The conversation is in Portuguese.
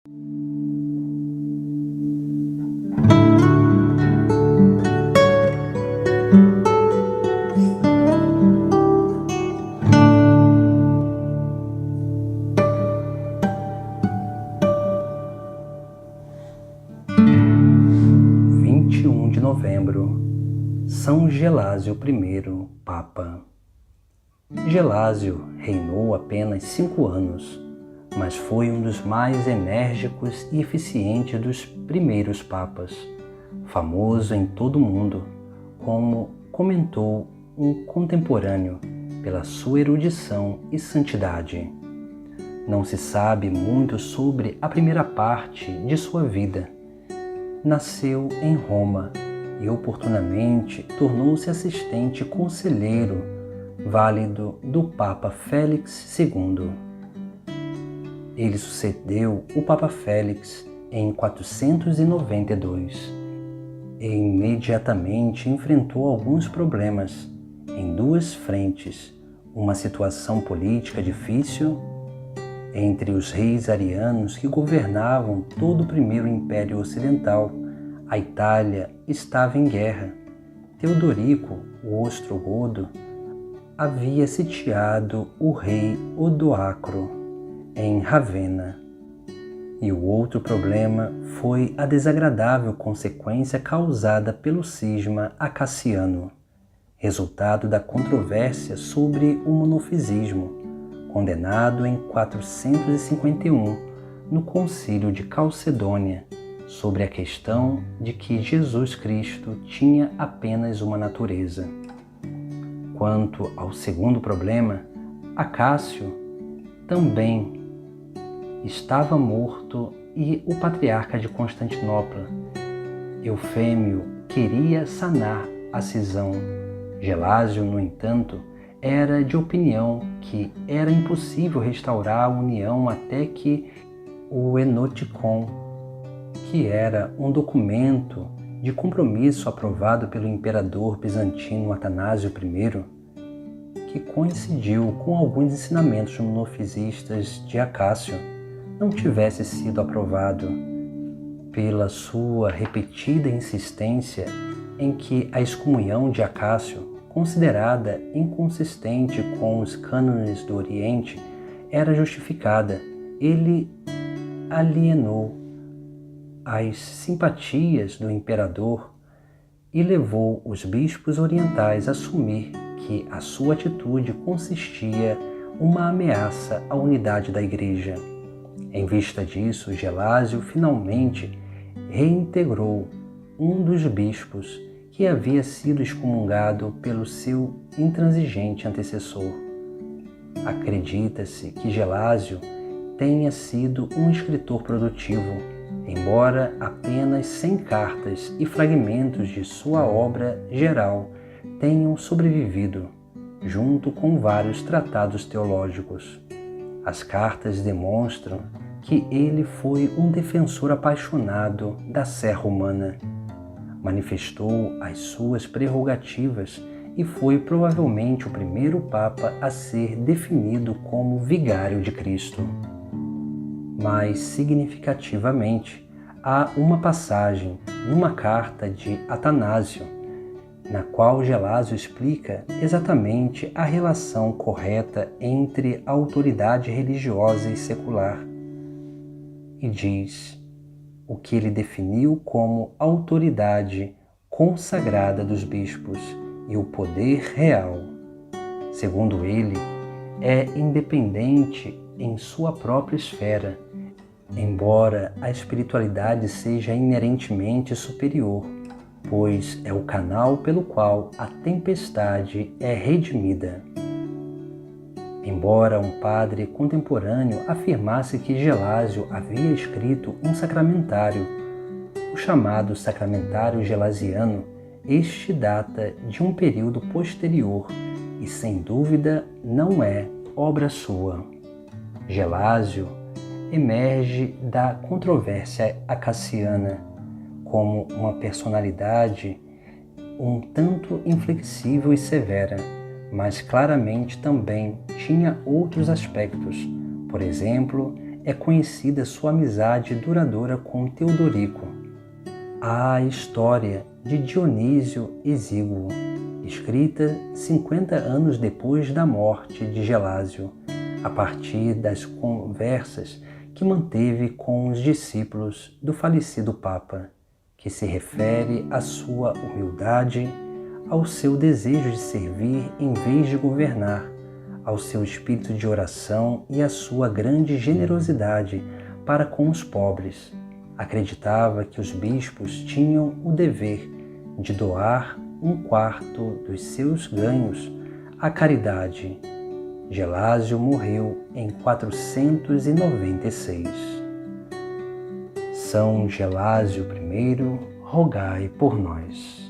21 de novembro, São Gelásio I, Papa. Gelásio reinou apenas 5 anos, mas foi um dos mais enérgicos e eficientes dos primeiros papas, famoso em todo o mundo, como comentou um contemporâneo, pela sua erudição e santidade. Não se sabe muito sobre a primeira parte de sua vida. Nasceu em Roma e oportunamente tornou-se assistente conselheiro válido do Papa Félix II. Ele sucedeu o Papa Félix em 492 e imediatamente enfrentou alguns problemas em 2 frentes: uma situação política difícil entre os reis arianos que governavam todo o primeiro Império Ocidental. A Itália estava em guerra. Teodorico, o Ostrogodo, havia sitiado o rei Odoacro em Ravenna. E o outro problema foi a desagradável consequência causada pelo cisma acaciano, resultado da controvérsia sobre o monofisismo, condenado em 451 no Concílio de Calcedônia, sobre a questão de que Jesus Cristo tinha apenas uma natureza. Quanto ao segundo problema, Acácio também estava morto e o patriarca de Constantinopla, Eufêmio, queria sanar a cisão. Gelásio, no entanto, era de opinião que era impossível restaurar a união até que o Enoticon, que era um documento de compromisso aprovado pelo imperador bizantino Atanásio I, que coincidiu com alguns ensinamentos monofisistas de Acácio, não tivesse sido aprovado. Pela sua repetida insistência em que a excomunhão de Acácio, considerada inconsistente com os cânones do Oriente, era justificada, ele alienou as simpatias do imperador e levou os bispos orientais a assumir que a sua atitude consistia uma ameaça à unidade da Igreja. Em vista disso, Gelásio finalmente reintegrou um dos bispos que havia sido excomungado pelo seu intransigente antecessor. Acredita-se que Gelásio tenha sido um escritor produtivo, embora apenas 100 cartas e fragmentos de sua obra geral tenham sobrevivido, junto com vários tratados teológicos. As cartas demonstram que ele foi um defensor apaixonado da serra humana, manifestou as suas prerrogativas e foi provavelmente o primeiro Papa a ser definido como vigário de Cristo. Mais significativamente, há uma passagem numa carta de Atanásio, na qual Gelásio explica exatamente a relação correta entre a autoridade religiosa e secular, e diz o que ele definiu como autoridade consagrada dos bispos e o poder real. Segundo ele, é independente em sua própria esfera, embora a espiritualidade seja inerentemente superior, pois é o canal pelo qual a tempestade é redimida. Embora um padre contemporâneo afirmasse que Gelásio havia escrito um sacramentário, o chamado Sacramentário Gelasiano, este data de um período posterior e, sem dúvida, não é obra sua. Gelásio emerge da controvérsia acaciana como uma personalidade um tanto inflexível e severa, mas claramente também tinha outros aspectos. Por exemplo, é conhecida sua amizade duradoura com Teodorico. A história de Dionísio Exíguo, escrita 50 anos depois da morte de Gelásio, a partir das conversas que manteve com os discípulos do falecido Papa, que se refere à sua humildade, ao seu desejo de servir em vez de governar, ao seu espírito de oração e à sua grande generosidade para com os pobres. Acreditava que os bispos tinham o dever de doar 1/4 dos seus ganhos à caridade. Gelásio morreu em 496. São Gelásio I, rogai por nós.